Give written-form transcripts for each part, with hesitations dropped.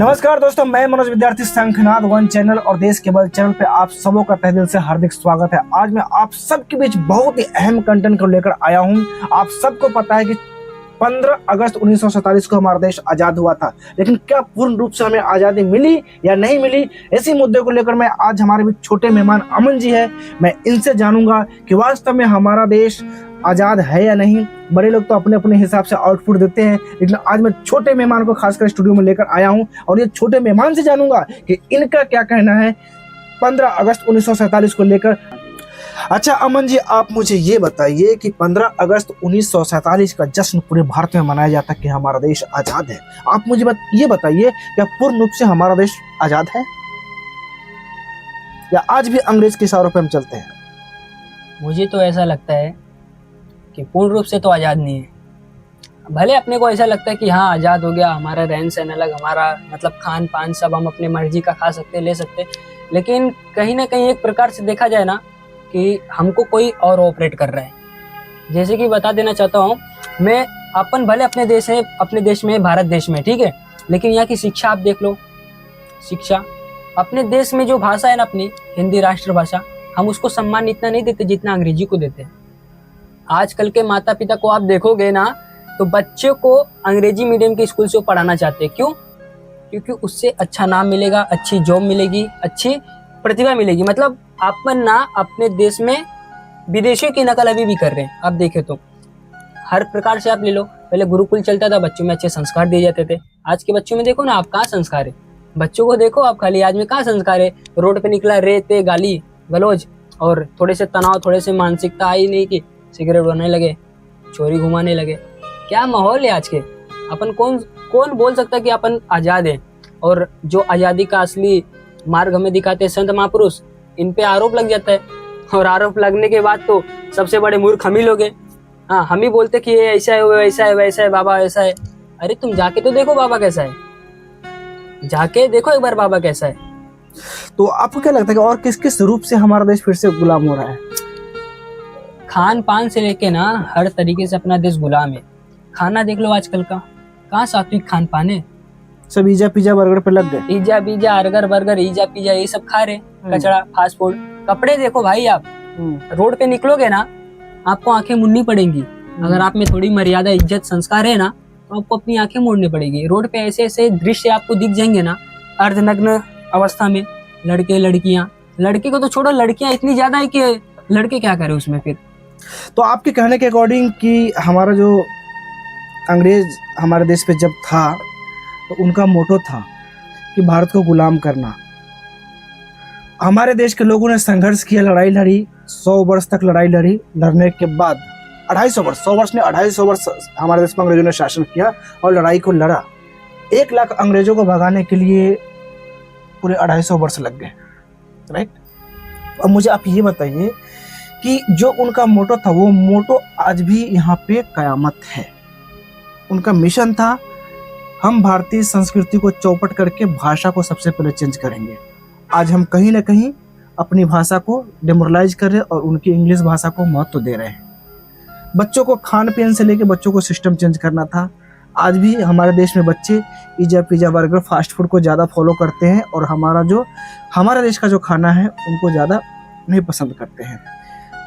नमस्कार दोस्तों, मैं मनोज विद्यार्थी शंखनाद वन चैनल और देश केबल चैनल पे आप सबों का तहे दिल से हार्दिक स्वागत है। आज मैं आप सबके बीच बहुत ही अहम कंटेंट को लेकर आया हूं। आप सबको पता है कि 15 अगस्त 1947 को हमारा देश आजाद हुआ था, लेकिन क्या पूर्ण रूप से हमें आजादी मिली या नहीं मिली, इसी मुद्दे को लेकर मैं आज हमारे बीच छोटे मेहमान अमन जी है, मैं इनसे जानूंगा कि वास्तव में हमारा देश आजाद है या नहीं। बड़े लोग तो अपने अपने हिसाब से आउटपुट देते हैं, लेकिन आज मैं छोटे मेहमान को खासकर स्टूडियो में लेकर आया हूं और ये छोटे मेहमान से जानूंगा कि इनका क्या कहना है 15 अगस्त 1947 को लेकर। अच्छा अमन जी, आप मुझे ये बताइए कि 15 अगस्त 1947 का जश्न पूरे भारत में मनाया जाता है कि हमारा देश आजाद है। आप मुझे ये बताइए, क्या पूर्ण रूप से हमारा देश आजाद है या आज भी अंग्रेज के इशारों पर हम चलते हैं? मुझे तो ऐसा लगता है कि पूर्ण रूप से तो आज़ाद नहीं है। भले अपने को ऐसा लगता है कि हाँ आज़ाद हो गया, हमारा रहन सहन अलग, हमारा मतलब खान पान सब हम अपने मर्जी का खा सकते ले सकते, लेकिन कहीं ना कहीं एक प्रकार से देखा जाए ना कि हमको कोई और ऑपरेट कर रहा है। जैसे कि बता देना चाहता हूँ मैं, अपन भले अपने देश में भारत देश में, ठीक है, लेकिन यहाँ की शिक्षा आप देख लो। शिक्षा अपने देश में जो भाषा है ना अपनी हिंदी राष्ट्रभाषा, हम उसको सम्मान इतना नहीं देते जितना अंग्रेजी को देते हैं। आजकल के माता पिता को आप देखोगे ना तो बच्चे को अंग्रेजी मीडियम के स्कूल से पढ़ाना चाहते हैं। क्यों? क्योंकि उससे अच्छा नाम मिलेगा, अच्छी जॉब मिलेगी, अच्छी प्रतिभा मिलेगी। मतलब अपन ना अपने देश में विदेशियों की नकल अभी भी कर रहे हैं। आप देखें तो हर प्रकार से आप ले लो, पहले गुरुकुल चलता था, बच्चों में अच्छे संस्कार दिए जाते थे। आज के बच्चों में देखो ना आप, कहाँ संस्कार है? बच्चों को देखो आप खाली, आज में कहाँ संस्कार है? रोड पे निकला रेत गाली गलौज और थोड़े से तनाव, थोड़े से मानसिकता आई नहीं कि सिगरेट बनाने लगे, चोरी घुमाने लगे। क्या माहौल है आज के? अपन कौन बोल सकता है कि अपन आजाद है? और जो आजादी का असली मार्ग हमें दिखाते हैं संत महापुरुष, इन पे आरोप लग जाता है, और आरोप लगने के बाद तो सबसे बड़े मूर्ख हम ही लोग हैं। हाँ, हम ही बोलते कि ये ऐसा है, वो ऐसा है, वैसा है, बाबा ऐसा है। अरे तुम जाके तो देखो बाबा कैसा है, जाके देखो एक बार बाबा कैसा है। तो आपको क्या लगता है कि और किस किस रूप से हमारा देश फिर से गुलाम हो रहा है? खान पान से लेके ना हर तरीके से अपना देश गुलाम है। खाना देख लो आजकल का, कहाँ सात्विक खान पान है? सब ईजा पिज्जा बर्गर पे लग गए। ईजा पिज्जा, अर्गर बर्गर, ईजा पिज्जा, ये सब खा रहे, कचड़ा, फास्ट फूड। कपड़े देखो भाई, आप रोड पे निकलोगे ना आपको आंखें मुड़नी पड़ेंगी। अगर आप में थोड़ी मर्यादा, इज्जत, संस्कार है ना तो आपको अपनी आंखें मोड़नी पड़ेगी। रोड पे ऐसे ऐसे दृश्य आपको दिख जाएंगे ना, अर्धनग्न अवस्था में लड़के लड़कियां। लड़के को तो छोड़ो, लड़कियां इतनी ज्यादा है कि लड़के क्या करें उसमें फिर। तो आपके कहने के अकॉर्डिंग कि हमारा जो अंग्रेज हमारे देश पे जब था तो उनका मोटो था कि भारत को गुलाम करना। हमारे देश के लोगों ने संघर्ष किया, लड़ाई लड़ी, 100 वर्ष तक लड़ाई लड़ी। लड़ने के बाद 250 वर्ष, 100 वर्ष ने 250 वर्ष हमारे देश में अंग्रेजों ने शासन किया और लड़ाई को लड़ा। 1 लाख अंग्रेजों को भगाने के लिए पूरे 250 वर्ष लग गए, राइट? अब मुझे आप ये बताइए कि जो उनका मोटो था, वो मोटो आज भी यहाँ पे कयामत है। उनका मिशन था, हम भारतीय संस्कृति को चौपट करके भाषा को सबसे पहले चेंज करेंगे। आज हम कहीं ना कहीं अपनी भाषा को डिमोरलाइज कर रहे हैं और उनकी इंग्लिश भाषा को महत्व दे रहे हैं। बच्चों को खान पीन से लेके बच्चों को सिस्टम चेंज करना था। आज भी हमारे देश में बच्चे pizza pizza burger fast food को ज़्यादा फॉलो करते हैं और हमारा देश का जो खाना है उनको ज़्यादा नहीं पसंद करते हैं।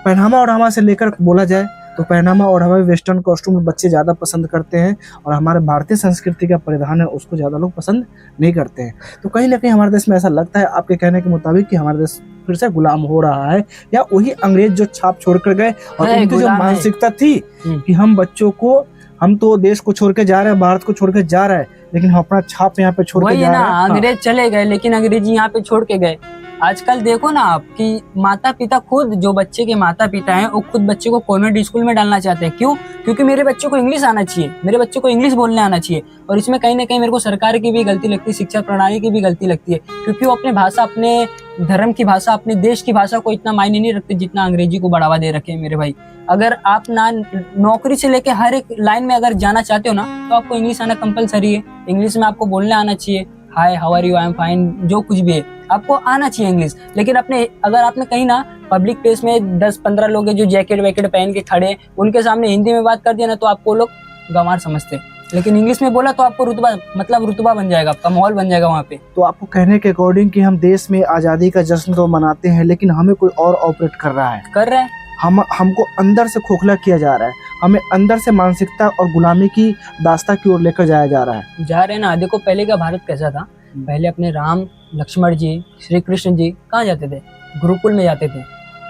पहनावा ओढ़ावा से लेकर बोला जाए तो पहनावा ओढ़ावा वेस्टर्न कॉस्ट्यूम बच्चे ज़्यादा पसंद करते हैं और हमारे भारतीय संस्कृति का परिधान है उसको ज़्यादा लोग पसंद नहीं करते हैं। तो कहीं ना कहीं हमारे देश में ऐसा लगता है आपके कहने के मुताबिक कि हमारा देश फिर से गुलाम हो रहा है, या वही अंग्रेज जो छाप छोड़ कर गए और उनकी जो मानसिकता थी कि हम तो देश को छोड़ के जा रहे हैं, भारत को छोड़ के जा रहे हैं, लेकिन हम अपना छाप यहाँ पे छोड़ के जा रहे हैं। अंग्रेज चले गए लेकिन अंग्रेजी यहाँ पे छोड़ के गए। आजकल देखो ना आप कि माता पिता खुद, जो बच्चे के माता पिता हैं, वो खुद बच्चे को कॉन्वेंट स्कूल में डालना चाहते हैं। क्यों? क्योंकि मेरे बच्चे को इंग्लिश आना चाहिए, मेरे बच्चे को इंग्लिश बोलने आना चाहिए। और इसमें कहीं ना कहीं मेरे को सरकार की भी गलती लगती है, शिक्षा प्रणाली की भी गलती लगती है, क्योंकि वो अपने भाषा, अपने धर्म की भाषा, अपने देश की भाषा को इतना मायने नहीं रखते जितना अंग्रेजी को बढ़ावा दे रखे हैं मेरे भाई। अगर आप ना नौकरी से लेके हर एक लाइन में अगर जाना चाहते हो ना तो आपको इंग्लिश आना कंपलसरी है। इंग्लिश में आपको बोलने आना चाहिए, hi, how are you, I am fine, जो कुछ भी है आपको आना चाहिए इंग्लिश। लेकिन अगर आपने कहीं ना पब्लिक प्लेस में 10-15 लोग हैं जो जैकेट वैकेट पहन के खड़े हैं, उनके सामने हिंदी में बात कर दिया ना तो आपको लोग गंवार समझते हैं। लेकिन इंग्लिश में बोला तो आपको रुतबा मतलब रुतबा बन जाएगा, आपका माहौल बन जाएगा वहाँ पे। तो आपको कहने के अकॉर्डिंग कि हम देश में आज़ादी का जश्न तो मनाते हैं, लेकिन हमें कोई और ऑपरेट कर रहा है, कर रहा है। हमको अंदर से खोखला किया जा रहा है, हमें अंदर से मानसिकता और गुलामी की दास्ता की ओर लेकर जाया जा रहा है। जा रहे हैं ना। देखो पहले का भारत कैसा था, पहले अपने राम लक्ष्मण जी श्री कृष्ण जी कहाँ जाते थे, गुरुकुल में जाते थे।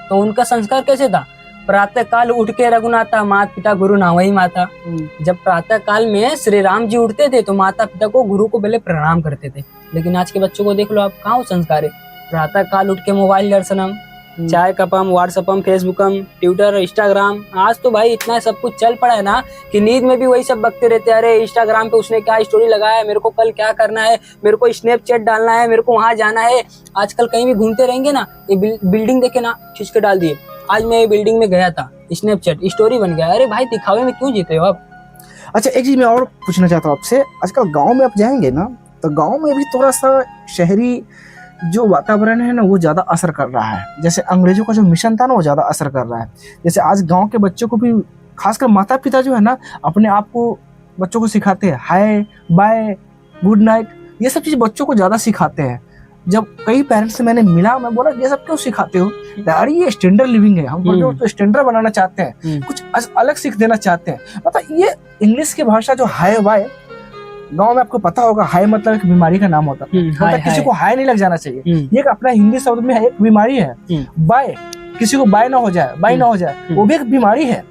तो उनका संस्कार कैसे था, प्रातः काल उठ के रघुनाथा माता पिता गुरु नावही माता। जब प्रातः काल में श्री राम जी उठते थे तो माता पिता को गुरु को पहले प्रणाम करते थे। लेकिन आज के बच्चों को देख लो आप, कहाँ वो संस्कार है। प्रातः काल उठ के मोबाइल दर्शनम, चाय कपम, व्हाट्सअपम, फेसबुकम, ट्विटर, इंस्टाग्राम। आज तो भाई इतना सब कुछ चल पड़ा है ना कि नींद में भी वही सब बकते रहते हैं। अरे इंस्टाग्राम पे उसने क्या स्टोरी लगाया है, मेरे को कल क्या करना है, मेरे को स्नैपचैट डालना है, मेरे को वहां जाना है। आजकल कहीं भी घूमते रहेंगे ना, ये बिल्डिंग देखे ना खींच के डाल दिए, आज मैं ये बिल्डिंग में गया था, स्नैपचैट स्टोरी बन गया। अरे भाई दिखावे में क्यों जीते हो आप। अच्छा एक चीज मैं और पूछना चाहता हूँ आपसे, आजकल गांव में आप जाएंगे ना तो गांव में भी थोड़ा सा शहरी जो वातावरण है ना वो ज्यादा असर कर रहा है। जैसे अंग्रेजों का जो मिशन था ना वो ज्यादा असर कर रहा है। जैसे आज गांव के बच्चों को भी, खासकर माता पिता जो है ना, अपने आप को बच्चों को सिखाते हैं हाय बाय गुड नाइट, ये सब चीज बच्चों को ज्यादा सिखाते हैं। जब कई पेरेंट्स से मैंने मिला, मैं बोला ये सब क्यों सिखाते हो यार, ये स्टैंडर्ड लिविंग है, हम बच्चों को स्टैंडर्ड बनाना चाहते हैं, कुछ अलग सीख देना चाहते हैं। मतलब ये इंग्लिश की भाषा जो हाय बाय, गांव में आपको पता होगा हाय मतलब एक बीमारी का नाम होता है, मतलब किसी को हाय नहीं लग जाना चाहिए, ये एक अपना हिंदी शब्द में एक बीमारी है। बाय, किसी को बाय ना हो जाए, बाय ना हो जाए, वो भी एक बीमारी है।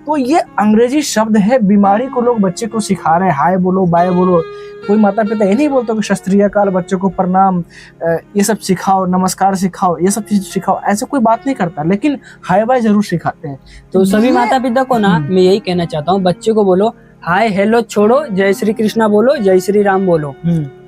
तो ये अंग्रेजी शब्द है, बीमारी को लोग बच्चे को सिखा रहे हैं, हाय बोलो बाय बोलो। कोई माता पिता ये नहीं बोलते कि शस्त्रीय काल बच्चों को प्रणाम ये सब सिखाओ, नमस्कार सिखाओ, ये सब चीज सिखाओ, ऐसे कोई बात नहीं करता, लेकिन हाय बाय जरूर सिखाते हैं। तो सभी माता पिता को ना मैं यही कहना चाहता हूँ, बच्चे को बोलो हाय हेलो छोड़ो, जय श्री कृष्णा बोलो, जय श्री राम बोलो।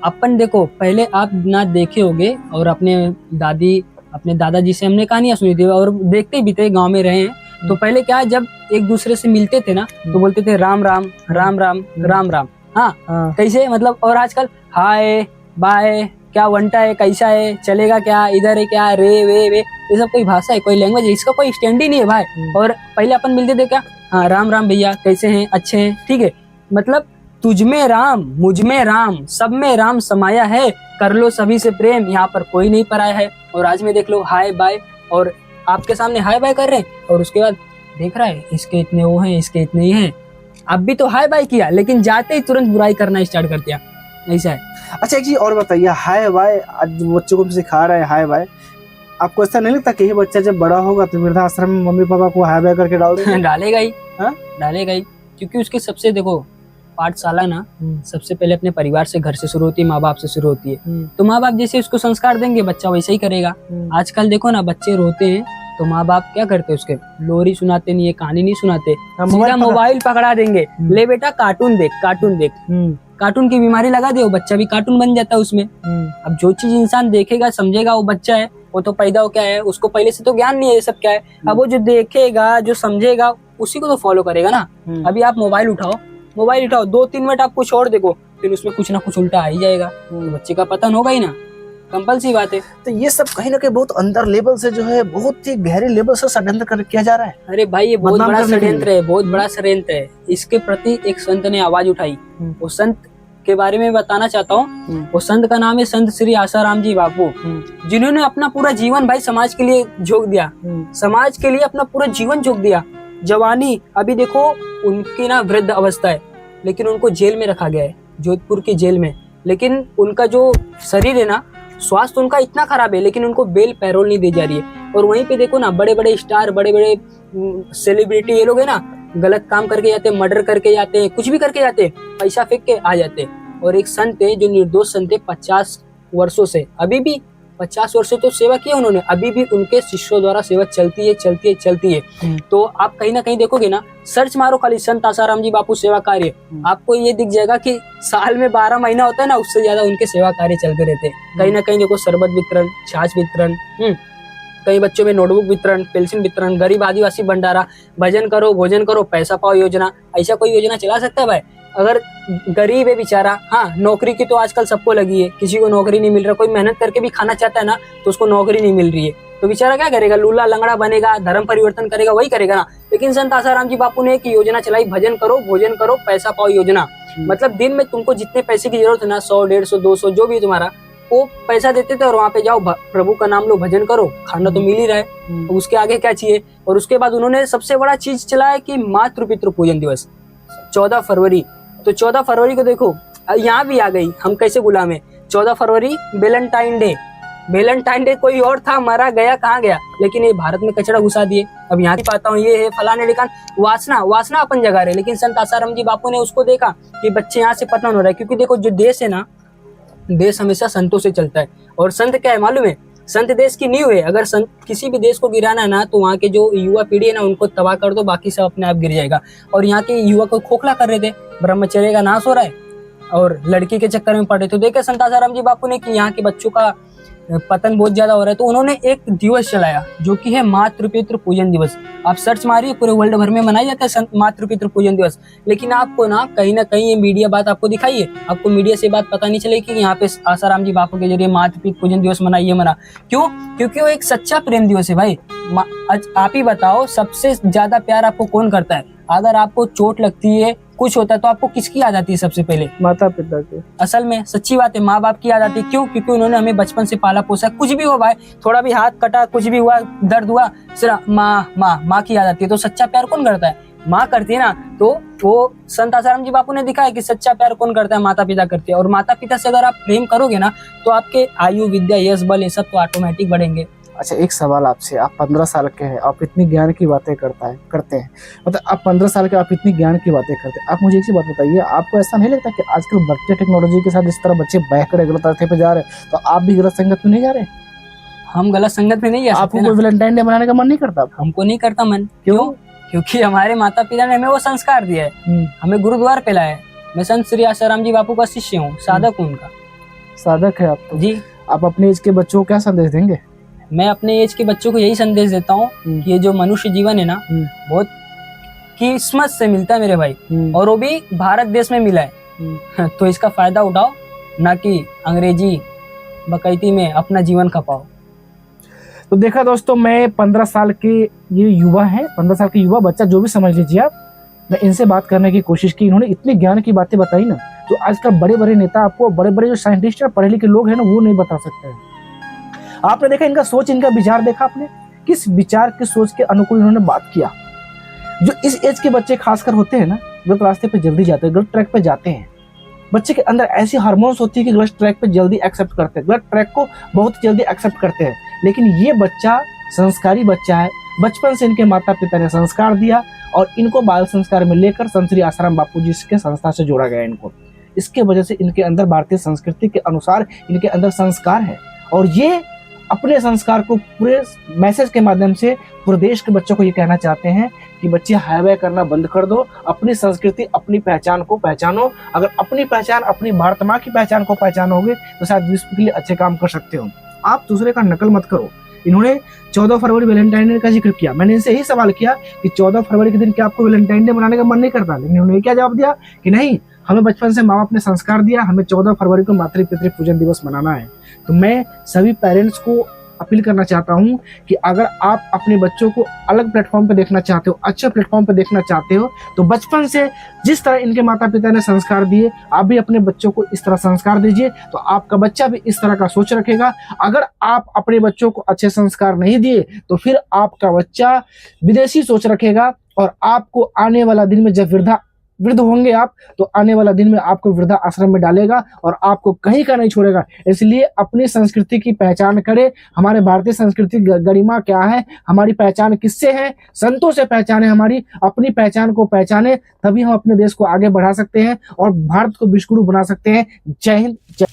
अपन देखो पहले आप ना देखे होगे और अपने दादी अपने दादाजी से हमने कहानियां सुनी थी और देखते भी थे, गांव में रहे हैं। तो पहले क्या, जब एक दूसरे से मिलते थे ना तो बोलते थे राम राम राम राम राम राम। हाँ कैसे मतलब। और आजकल हाय बाय, क्या वंटा है, कैसा है, चलेगा क्या, इधर है क्या, रे वे वे, ये सब कोई भाषा है, कोई लैंग्वेज है, इसका कोई स्टैंड ही नहीं है भाई। और पहले अपन मिलते थे क्या, हाँ राम राम भैया कैसे हैं, अच्छे हैं, ठीक है। मतलब तुझ में राम मुझ में राम सब में राम समाया है, कर लो सभी से प्रेम, यहाँ पर कोई नहीं पराया है। और आज में देख लो हाय बाय, और आपके सामने हाय बाय कर रहे हैं और उसके बाद देख रहा है इसके इतने वो हैं, इसके इतने ही हैं। अब भी तो हाय बाय किया, लेकिन जाते ही तुरंत बुराई करना स्टार्ट कर दिया, ऐसा है। अच्छा एक चीज और बताइए, हाय बाय आज बच्चों को सिखा रहे हैं हाय बाय, आपको ऐसा नहीं लगता कि ये बच्चा जब बड़ा होगा तो वृद्धाश्रम में मम्मी पापा को हाय बाय करके डाल देगा? डालेगा ही, डालेगा ही, क्योंकि उसके सबसे देखो पाठशाला ना सबसे पहले अपने परिवार से, घर से शुरू होती है, माँ बाप से शुरू होती है। तो माँ बाप जैसे उसको संस्कार देंगे बच्चा वैसे ही करेगा। आजकल देखो ना बच्चे रोते हैं तो माँ बाप क्या करते हैं, उसके लोरी सुनाते नहीं है, कहानी नहीं सुनाते, सीधा मोबाइल पकड़ा देंगे, ले बेटा कार्टून देख कार्टून देख। कार्टून की बीमारी लगा दे, वो बच्चा भी कार्टून बन जाता है उसमें। अब जो चीज इंसान देखेगा समझेगा, वो बच्चा है, वो तो पैदा हो क्या है, उसको पहले से तो ज्ञान नहीं है ये सब क्या है। अब वो जो देखेगा जो समझेगा उसी को तो फॉलो करेगा ना। अभी आप मोबाइल उठाओ 2-3 मिनट आप कुछ और देखो, फिर उसमें कुछ ना कुछ उल्टा आ ही जाएगा, तो बच्चे का पतन होगा ही ना, कंपल्सरी बात है। तो ये सब कहीं ना कहीं बहुत अंदर लेवल से जो है, बहुत ही गहरे लेवल से षड्यंत्र कर किया जा रहा है। अरे भाई ये बहुत बड़ा षड्यंत्र है, बहुत बड़ा षड्यंत्र है। इसके प्रति एक संत ने आवाज उठाई, वो संत के बारे में बताना चाहता हूँ। वो संत का नाम है संत श्री आसाराम जी बापू, जिन्होंने अपना पूरा जीवन भाई समाज के लिए झोंक दिया, समाज के लिए अपना पूरा जीवन झोंक दिया। जवानी अभी देखो उनकी ना वृद्ध अवस्था है, लेकिन उनको जेल में रखा गया है, जोधपुर की जेल में। लेकिन उनका जो शरीर है ना, स्वास्थ्य उनका इतना खराब है, लेकिन उनको बेल पैरोल नहीं दी जा रही है। और वहीं पे देखो ना बड़े बड़े स्टार, बड़े बड़े सेलिब्रिटी ये लोग है ना, गलत काम करके जाते हैं, मर्डर करके जाते हैं, कुछ भी करके जाते हैं, पैसा फेंक के आ जाते हैं। और एक संत है जो निर्दोष संत है, 50 वर्षों से, अभी भी 50 वर्षों तो सेवा की उन्होंने, अभी भी उनके शिष्यों द्वारा सेवा चलती है। तो आप कहीं ना कहीं देखोगे ना, सर्च मारो खाली संत आसाराम जी बापू सेवा कार्य, आपको ये दिख जाएगा कि साल में 12 महीना होता है ना, उससे ज्यादा उनके सेवा कार्य चलते रहते हैं। कहीं ना कहीं देखो शरबत वितरण, छाछ वितरण, कई बच्चों में नोटबुक वितरण, पेंसिल वितरण, गरीब आदिवासी भंडारा, भजन करो भोजन करो पैसा पाओ योजना, ऐसा कोई योजना चला सकता है भाई? अगर गरीब है बेचारा, हाँ नौकरी की तो आजकल सबको लगी है, किसी को नौकरी नहीं मिल रहा, कोई मेहनत करके भी खाना चाहता है ना तो उसको नौकरी नहीं मिल रही है, तो बेचारा क्या करेगा, लूला लंगड़ा बनेगा, धर्म परिवर्तन करेगा, वही करेगा ना। लेकिन संत आसाराम जी बापू ने एक योजना चलाई, भजन करो भोजन करो पैसा पाओ योजना। मतलब दिन में तुमको जितने पैसे की जरूरत है ना, 100, 150, 200 जो भी तुम्हारा, वो पैसा देते थे और वहाँ पे जाओ, प्रभु का नाम लो, भजन करो, खाना तो मिल ही रहा है, तो उसके आगे क्या चाहिए। और उसके बाद उन्होंने सबसे बड़ा चीज चलाया कि मातृ पितृ पूजन दिवस 14 फरवरी। तो 14 फरवरी को देखो यहाँ भी आ गई, हम कैसे गुलाम है। 14 फरवरी वेलेंटाइन डे, वेलेंटाइन डे कोई और था, मरा गया कहाँ गया, लेकिन ये भारत में कचरा घुसा दिए। अब यहाँ की पाता हूँ ये है फलाने ढिकान, वासना अपन जगा रहे, लेकिन संत आसाराम जी बापू ने उसको देखा कि बच्चे यहाँ से पतन हो रहा है। क्योंकि देखो जो देश है ना, देश हमेशा संतों से चलता है, और संत क्या है मालूम है, संत देश की नींव है। अगर संत किसी भी देश को गिराना है ना, तो वहाँ के जो युवा पीढ़ी है ना, उनको तबाह कर दो, बाकी सब अपने आप गिर जाएगा। और यहाँ के युवा को खोखला कर रहे थे, ब्रह्मचर्य का नाश हो रहा है और लड़की के चक्कर में पड़े। तो देखे संत आसाराम जी बापू ने कि यहाँ के बच्चों का पतन बहुत ज्यादा हो रहा है, तो उन्होंने एक दिवस चलाया जो कि है मातृ पितृ पूजन दिवस। आप सर्च मारिए, पूरे वर्ल्ड भर में मनाया जाता है मातृ पितृ पूजन दिवस। लेकिन आपको ना कहीं ये मीडिया बात आपको दिखाइए, आपको मीडिया से बात पता नहीं चलेगी कि यहाँ पे आसाराम जी बापू के जरिए मातृ पितृ पूजन दिवस मना। क्यों? क्योंकि वो एक सच्चा प्रेम दिवस है भाई। आप ही बताओ, सबसे ज्यादा प्यार आपको कौन करता है? अगर आपको चोट लगती है, कुछ होता है, तो आपको किसकी याद आती है सबसे पहले? माता पिता के। असल में सच्ची बात है, माँ बाप की याद आती है। क्यों? क्योंकि उन्होंने हमें बचपन से पाला पोसा। कुछ भी हो भाई, थोड़ा भी हाथ कटा, कुछ भी हुआ, दर्द हुआ, सिर्फ माँ की याद आती है। तो सच्चा प्यार कौन करता है? माँ करती है ना। तो वो संत आसाराम जी बापू ने दिखाया कि सच्चा प्यार कौन करता है, माता पिता करते हैं। और माता पिता से अगर आप प्रेम करोगे ना, तो आपके आयु, विद्या, यश, बल, ये सब तो ऑटोमेटिक बढ़ेंगे। अच्छा, एक सवाल आपसे, आप 15 साल के हैं, आप इतनी ज्ञान की बातें करते हैं, मतलब आप 15 साल के, आप इतनी ज्ञान की बातें करते हैं। आप मुझे एक चीज बात बताइए, आपको ऐसा नहीं लगता कि आजकल बढ़ते टेक्नोलॉजी के साथ इस तरह बच्चे बहकर गलत रास्ते पे जा रहे हैं, तो आप भी गलत संगत में नहीं जा रहे? हम गलत संगत में नहीं जा सकते। आपको कोई वैलेंटाइन डे मनाने का मन नहीं करता? हमको नहीं करता मन। क्यों? क्योंकि हमारे माता पिता ने हमें वो संस्कार दिया है, हमें गुरुद्वार पे लाया है। मैं संत श्री आसाराम जी बापू का शिष्य हूँ, साधक हूँ उनका। साधक है आप तो जी। आप अपने एज के बच्चों को क्या संदेश देंगे? मैं अपने एज के बच्चों को यही संदेश देता हूँ कि ये जो मनुष्य जीवन है ना, बहुत किस्मत से मिलता है मेरे भाई, और वो भी भारत देश में मिला है। तो इसका फायदा उठाओ, ना कि अंग्रेजी बकैती में अपना जीवन खपाओ। तो देखा दोस्तों, मैं 15 साल के ये युवा है, 15 साल के युवा बच्चा जो भी समझ लीजिए आप, मैं इनसे बात करने की कोशिश की। इन्होंने इतनी ज्ञान की बातें बताई ना, जो आजकल बड़े बड़े नेता, आपको बड़े बड़े जो साइंटिस्ट और पढ़े लिखे लोग हैं ना, वो नहीं बता सकते हैं। आपने देखा इनका सोच, इनका विचार देखा आपने, किस विचार की सोच के अनुकूल इन्होंने बात किया। जो इस एज के बच्चे खासकर होते हैं ना, गलत रास्ते पे जल्दी जाते हैं, गलत ट्रैक पे जाते हैं। बच्चे के अंदर ऐसी हार्मोन्स होती है कि गलत ट्रैक पे जल्दी एक्सेप्ट करते हैं, गलत ट्रैक को बहुत जल्दी एक्सेप्ट करते हैं। लेकिन ये बच्चा संस्कारी बच्चा है, बचपन से इनके माता पिता ने संस्कार दिया और इनको बाल संस्कार में लेकर संत श्री आसाराम बापू जी के संस्था से जोड़ा गया इनको। इसके वजह से इनके अंदर भारतीय संस्कृति के अनुसार इनके अंदर संस्कार है, और ये अपने संस्कार को पूरे मैसेज के माध्यम से पूरे देश के बच्चों को ये कहना चाहते हैं कि बच्चे हाईवे करना बंद कर दो, अपनी संस्कृति, अपनी पहचान को पहचानो। अगर अपनी पहचान, अपनी भारत माँ की पहचान को पहचानोगे तो शायद विश्व के लिए अच्छे काम कर सकते हो। आप दूसरे का नकल मत करो। इन्होंने 14 फरवरी वैलेंटाइन डे का जिक्र किया। मैंने इनसे यही सवाल किया कि 14 फरवरी के दिन क्या आपको वैलेंटाइन डे मनाने का मन नहीं करता? लेकिन उन्होंने क्या जवाब दिया कि नहीं, हमें बचपन से माँ बाप ने संस्कार दिया, हमें 14 फरवरी को मातृ पितृ पूजन दिवस मनाना है। तो मैं सभी पेरेंट्स को अपील करना चाहता हूं कि अगर आप अपने बच्चों को अलग प्लेटफॉर्म पे देखना चाहते हो, अच्छे प्लेटफॉर्म पे देखना चाहते हो, तो बचपन से जिस तरह इनके माता पिता ने संस्कार दिए, आप भी अपने बच्चों को इस तरह संस्कार दीजिए, तो आपका बच्चा भी इस तरह का सोच रखेगा। अगर आप अपने बच्चों को अच्छे संस्कार नहीं दिए, तो फिर आपका बच्चा विदेशी सोच रखेगा, और आपको आने वाला दिन में जब वृद्ध होंगे आप, तो आने वाला दिन में आपको वृद्धा आश्रम में डालेगा और आपको कहीं का नहीं छोड़ेगा। इसलिए अपनी संस्कृति की पहचान करें। हमारे भारतीय संस्कृति गरिमा क्या है, हमारी पहचान किससे है? संतों से पहचाने, हमारी अपनी पहचान को पहचाने, तभी हम अपने देश को आगे बढ़ा सकते हैं और भारत को विश्वगुरु बना सकते हैं। जय हिंद, जय